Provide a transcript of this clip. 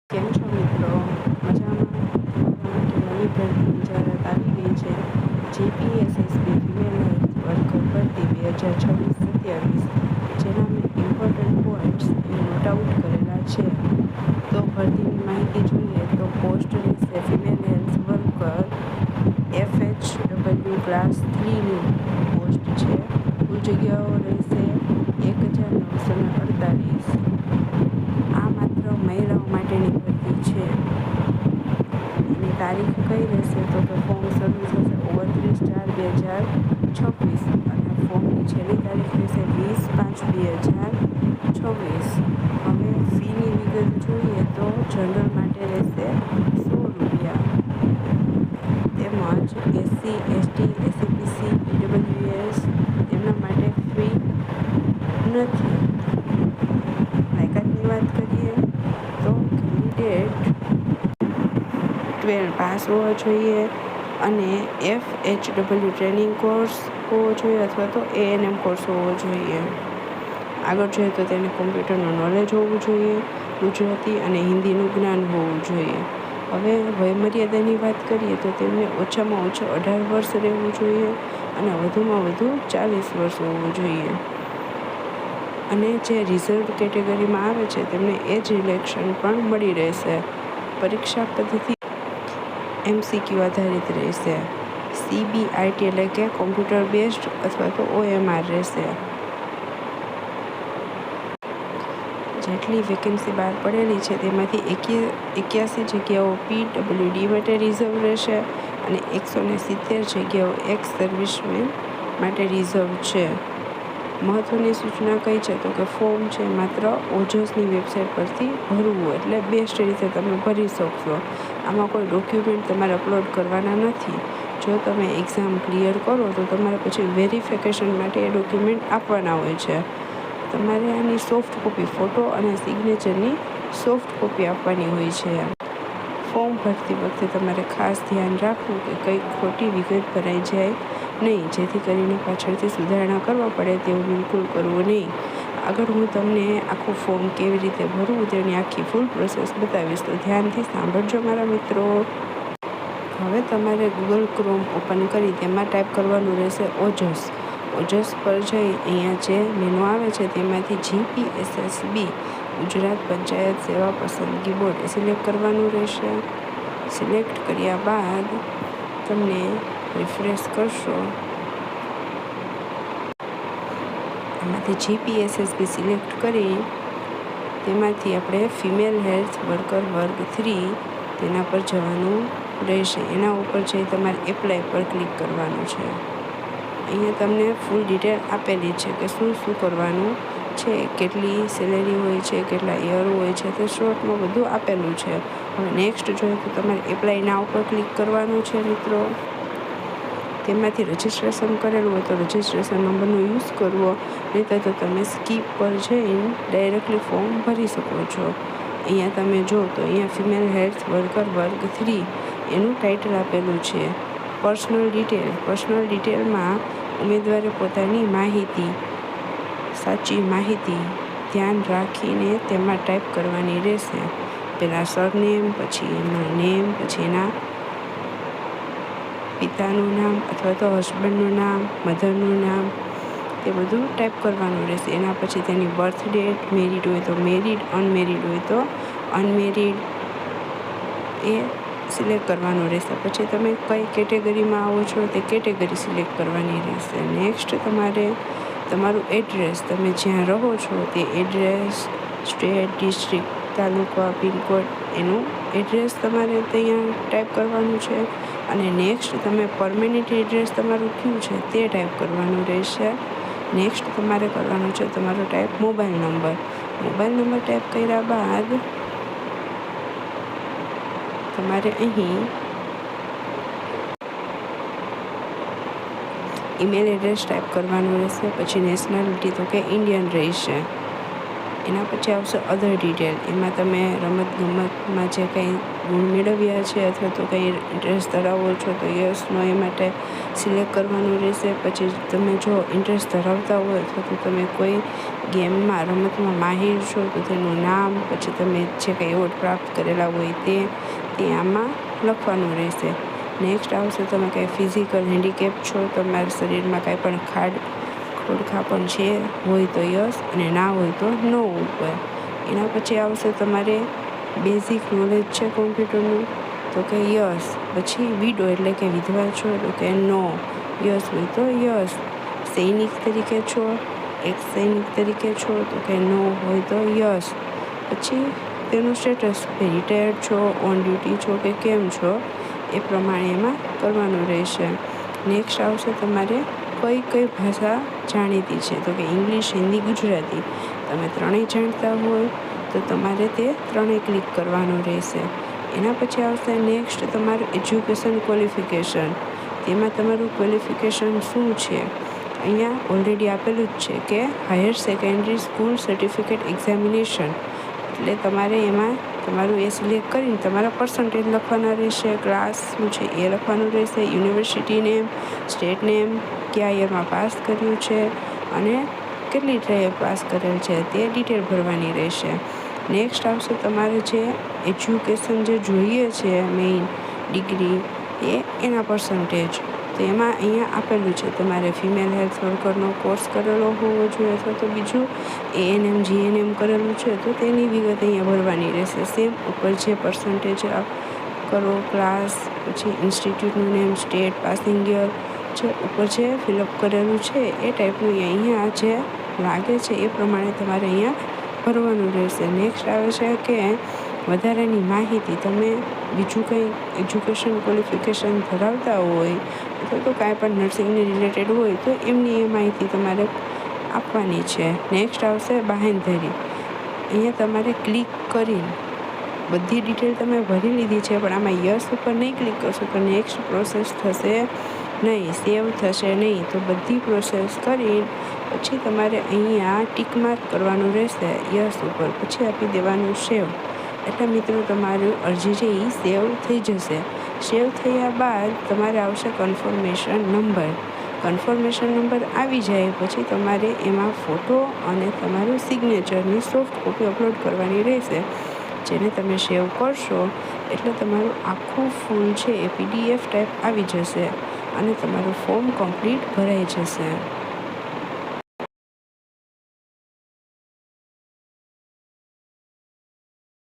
કેમ છો મિત્રો? મજામાં? તમારા માટે નવી ભરતીની જાહેરાત આવી ગઈ છે. જીપીએસએસબી ફિમેલ હેલ્થ વર્કર ભરતી 2026-27, જેના મેં ઇમ્પોર્ટન્ટ પોઈન્ટ્સ નોટ આઉટ કરેલા છે. તો ભરતીની માહિતી જોઈએ તો પોસ્ટ રહેશે female health worker FHW class 3ની પોસ્ટ છે. કુલ જગ્યાઓ રહેશે 1948. આ માત્ર મહિલાઓ માટેની ભરતી છે. એની તારીખ કઈ રહેશે તો કે ફોર્મ શરૂ થશે 29/4/2026 અને ફોર્મની છેલ્લી તારીખ રહેશે 20/5/2026. હવે ફીની વિગત જોઈએ તો જનરલ માટે રહેશે ₹100 તેમજ SC, ST, SCPC, EWS તેમના માટે ફી નથી. લાયકાતની વાત કરીએ તો કેન્ડિડેટ 12 પાસ હોવા જોઈએ અને FHW ટ્રેનિંગ કોર્સ હોવો જોઈએ અથવા તો ANM કોર્સ હોવો જોઈએ. આગળ જોઈએ તો તેને કોમ્પ્યુટરનું નોલેજ હોવું જોઈએ, ગુજરાતી અને હિન્દીનું જ્ઞાન હોવું જોઈએ. હવે વયમર્યાદાની વાત કરીએ તો તેમને ઓછામાં ઓછું 18 વર્ષ રહેવું જોઈએ અને વધુમાં વધુ 40 વર્ષ હોવું જોઈએ. અને જે રિઝર્વ કેટેગરીમાં આવે છે તેમને એજ રિલેક્શન પણ મળી રહેશે. પરીક્ષા પદ્ધતિ MCQ આધારિત રહેશે. CBIT એટલે કે કોમ્પ્યુટર બેઝડ અથવા તો OMR રહેશે. જેટલી વેકેન્સી બહાર પડેલી છે તેમાંથી 81 જગ્યાઓ PWD માટે રિઝર્વ રહેશે અને 170 જગ્યાઓ એક્સ સર્વિસમેન માટે રિઝર્વ છે. મહત્વની સૂચના કઈ છે તો કે ફોર્મ છે માત્ર ઓજસની વેબસાઇટ પરથી ભરવું, એટલે બેસ્ટ રીતે તમે ભરી શકશો. આમાં કોઈ ડોક્યુમેન્ટ તમારે અપલોડ કરવાના નથી. જો તમે એક્ઝામ ક્લિયર કરો તો તમારે પછી વેરિફિકેશન માટે એ ડોક્યુમેન્ટ આપવાના હોય છે. તમારે આની સોફ્ટ કોપી, ફોટો અને સિગ્નેચરની સોફ્ટ કોપી આપવાની હોય છે. ફોર્મ ભરતી વખતે તમારે ખાસ ધ્યાન રાખવું કે કંઈ ખોટી વિગત ભરાઈ જાય નહીં, જેથી કરીને પાછળથી સુધારણા કરવા પડે તેવું બિલકુલ કરવું નહીં. આગળ હું તમને આખું ફોર્મ કેવી રીતે ભરવું તેની આખી ફૂલ પ્રોસેસ બતાવીશ, તો ધ્યાનથી સાંભળજો મારા મિત્રો. હવે તમારે ગૂગલ ક્રોમ ઓપન કરી તેમાં ટાઈપ કરવાનું રહેશે ઓજસ. ઓજસ પર જઈ અહીંયા જે મેનુ આવે છે તેમાંથી GPSSB ગુજરાત પંચાયત સેવા પસંદગી બોર્ડ સિલેક્ટ કરવાનું રહેશે. સિલેક્ટ કર્યા બાદ તમને રિફ્રેશ કરશો, એમાંથી GPSSB સિલેક્ટ કરી તેમાંથી આપણે ફિમેલ હેલ્થ વર્કર વર્ગ 3 તેના પર જવાનું રહેશે. એના ઉપર જઈ તમારે એપ્લાય પર ક્લિક કરવાનું છે. અહીંયા તમને ફૂલ ડિટેલ આપેલી છે કે શું શું કરવાનું છે, કેટલી સેલેરી હોય છે, કેટલા યર હોય છે, તે શોર્ટમાં બધું આપેલું છે. હવે નેક્સ્ટ જોઈએ તો તમારે એપ્લાય ના ઉપર ક્લિક કરવાનું છે મિત્રો. તેમાંથી રજિસ્ટ્રેશન કરેલું હોય તો રજિસ્ટ્રેશન નંબરનો યુઝ કરવો, નહીં તો તમે સ્કીપ પર જઈને ડાયરેક્ટલી ફોર્મ ભરી શકો છો. અહીંયા તમે જો તો અહીંયા ફિમેલ હેલ્થ વર્કર વર્ગ 3 એનું ટાઇટલ આપેલું છે. પર્સનલ ડિટેલમાં ઉમેદવારે પોતાની માહિતી, સાચી માહિતી ધ્યાન રાખીને તેમાં ટાઈપ કરવાની રહેશે. પહેલાં સરનેમ, પછી એના નેમ, પછી એના પિતાનું નામ અથવા તો હસબન્ડનું નામ, મધરનું નામ, તે બધું ટાઈપ કરવાનું રહેશે. એના પછી તેની બર્થ ડેટ, મેરિડ હોય તો મેરિડ, અનમેરિડ હોય તો અનમેરિડ, એ સિલેક્ટ કરવાનું રહેશે. પછી તમે કઈ કેટેગરીમાં આવો છો તે કેટેગરી સિલેક્ટ કરવાની રહેશે. નેક્સ્ટ તમારે તમારું એડ્રેસ, તમે જ્યાં રહો છો તે એડ્રેસ, સ્ટેટ, ડિસ્ટ્રિક્ટ, તાલુકા, પિનકોડ, એનું એડ્રેસ તમારે ત્યાં ટાઈપ કરવાનું છે. અને નેક્સ્ટ તમે પરમેનન્ટ એડ્રેસ તમારું કયું છે તે ટાઈપ કરવાનું રહેશે. નેક્સ્ટ તમારે કરવાનું છે તમારો type mobile number. Mobile number type કર્યા બાદ તમારે અહીં ઈમેલ એડ્રેસ ટાઈપ કરવાનું રહેશે. પછી નેશનાલિટી તો કે ઇન્ડિયન રહેશે. એના પછી આવશે અધર ડિટેલ. એમાં તમે રમતગમતમાં જે કંઈ ગુણ મેળવ્યા છે અથવા તો કંઈ ઇન્ટરેસ્ટ ધરાવો છો તો યસનો એ માટે સિલેક્ટ કરવાનું રહેશે. પછી તમે જો ઇન્ટરેસ્ટ ધરાવતા હોય અથવા તો તમે કોઈ ગેમમાં રમતમાં માહિર છો તો તેનું નામ, પછી તમે જે કંઈ એવોર્ડ પ્રાપ્ત કરેલા હોય તે આમાં લખવાનું રહેશે. નેક્સ્ટ આવશે તમે કંઈ ફિઝિકલ હેન્ડીકેપ છો, તમારા શરીરમાં કાંઈ પણ ખોડખાપણ છે હોય તો યસ અને ના હોય તો નો ઉપર. એના પછી આવશે તમારે બેઝિક નોલેજ છે કોમ્પ્યુટરનું તો કે યસ. પછી વિડો એટલે કે વિધવા છો તો કે નો, યસ હોય તો યસ. સૈનિક તરીકે છો, એક્સ સૈનિક તરીકે છો તો કે નો હોય તો યસ. પછી તેનું સ્ટેટસ રિટાયર્ડ છો, ઓન ડ્યુટી છો કે કેમ છો એ પ્રમાણે એમાં કરવાનું રહેશે. નેક્સ્ટ આવશે તમારે કઈ ભાષા જાણીતી છે તો કે ઇંગ્લિશ, હિન્દી, ગુજરાતી. તમે ત્રણેય જાણતા હોય તો તમારે તે ત્રણેય ક્લિક કરવાનું રહેશે. એના પછી આવશે નેક્સ્ટ તમારું એજ્યુકેશન ક્વોલિફિકેશન. તેમાં તમારું ક્વોલિફિકેશન શું છે અહીંયા ઓલરેડી આપેલું જ છે કે higher secondary school certificate examination. એટલે તમારે એમાં તમારું એ સિલેક્ટ કરીને તમારા પર્સન્ટેજ લખવાના રહેશે. ક્લાસ શું છે એ લખવાનું રહેશે. યુનિવર્સિટી નેમ, સ્ટેટ નેમ, કયા યરમાં પાસ કર્યું છે અને કેટલી ટ્રાયે પાસ કરેલ છે તે ડિટેલ ભરવાની રહેશે. નેક્સ્ટ આવશે તમારે જે એજ્યુકેશન જે જોઈએ છે મેઇન ડિગ્રી એના પર્સન્ટેજ. તો એમાં અહીંયા આપેલું છે તમારે ફિમેલ હેલ્થ વર્કરનો કોર્સ કરેલો હોવો જોઈએ અથવા તો બીજું ANM GNM કરેલું છે તો તેની વિગત અહીંયા ભરવાની રહેશે. સેમ ઉપર જે પર્સન્ટેજ કરો, ક્લાસ, પછી ઇન્સ્ટિટ્યૂટનું નેમ, સ્ટેટ, પાસિંગ યર જે ઉપર જે ફિલઅપ કરેલું છે એ ટાઈપનું અહીંયા જે લાગે છે એ પ્રમાણે તમારે અહીંયા ભરવાનું રહેશે. નેક્સ્ટ આવે છે કે વધારાની માહિતી. તમે બીજું કંઈ એજ્યુકેશન ક્વોલિફિકેશન ધરાવતા હોય અથવા તો કાંઈ પણ નર્સિંગની રિલેટેડ હોય તો એમની એ માહિતી તમારે આપવાની છે. નેક્સ્ટ આવશે બાહેંધરી. અહીંયા તમારે ક્લિક કરીને બધી ડિટેલ તમે ભરી લીધી છે પણ આમાં યસ ઉપર નહીં ક્લિક કરશો તો નેક્સ્ટ પ્રોસેસ થશે નહીં, સેવ થશે નહીં. તો બધી પ્રોસેસ કરી પછી તમારે અહીંયા ટીક માર્ક કરવાનું રહેશે યસ ઉપર, પછી આપી દેવાનું સેવ. એટલે મિત્રો તમારું અરજી છે એ સેવ થઈ જશે. સેવ થયા બાદ તમારે આવશે કન્ફર્મેશન નંબર. કન્ફર્મેશન નંબર આવી જાય પછી તમારે એમાં ફોટો અને તમારું સિગ્નેચરની સોફ્ટ કોપી અપલોડ કરવાની રહેશે. જેને તમે સેવ કરશો એટલે તમારું આખું ફૂલ છે એ PDF ટાઈપ આવી જશે અને તમારું ફોર્મ કમ્પ્લીટ ભરાઈ જશે.